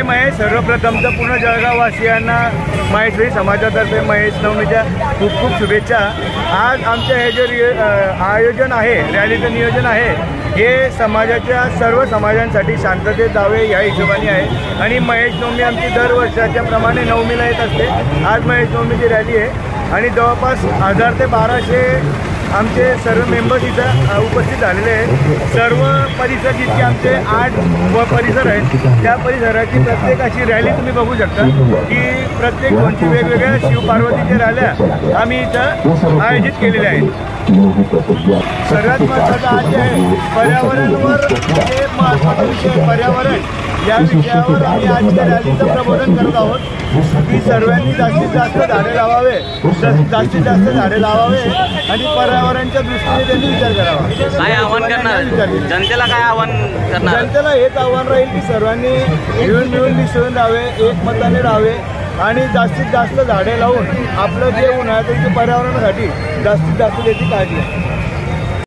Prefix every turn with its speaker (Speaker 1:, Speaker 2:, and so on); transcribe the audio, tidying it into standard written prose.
Speaker 1: महेश, सर्वप्रथम तर पूर्ण जळगाववासियांना महेश्वरी समाजातर्फे महेश नवमीच्या खूप खूप शुभेच्छा। आज आमचं हे जे आयोजन आहे, रॅलीचं नियोजन आहे, हे समाजाच्या सर्व समाजांसाठी शांततेत जावे या हिशोबाने आहे आणि महेश नवमी आमची दरवर्षाच्या प्रमाणे नवमीला येत असते। आज महेश नवमीची रॅली आहे आणि जवळपास 1000 ते 1200 आमचे सर्व मेंबर्स इथं उपस्थित झालेले आहेत। सर्व परिसर जितके आमचे 8 परिसर आहेत त्या परिसराची प्रत्येक अशी रॅली तुम्ही बघू शकता की प्रत्येक दोनची वेगवेगळ्या शिवपार्वतीच्या रॅल्या आम्ही इथं आयोजित केलेल्या आहेत। सर्वात महत्त्वाचं आज जे आहे पर्यावरणावर जे महत्त्वाचा विषय पर्यावरण या विषयावर आम्ही आजच्या रॅलीचं प्रबोधन करत आहोत की सर्वांनी जास्तीत जास्त झाडे लावावे, जास्तीत जास्त झाडे लावावे आणि पर्यावरणाच्या दृष्टीने त्यांनी विचार करावा।
Speaker 2: काय आव्हान करणार जनतेला, काय आव्हान करणार? जनतेला
Speaker 1: हेच आव्हान राहील की सर्वांनी मिळून मिसळून राहावे, एकमताने राहावे आणि जास्तीत जास्त झाडे लावून आपलं जे उन्हाळ्याचं पर्यावरणासाठी जास्तीत जास्त त्याची काळजी घ्या।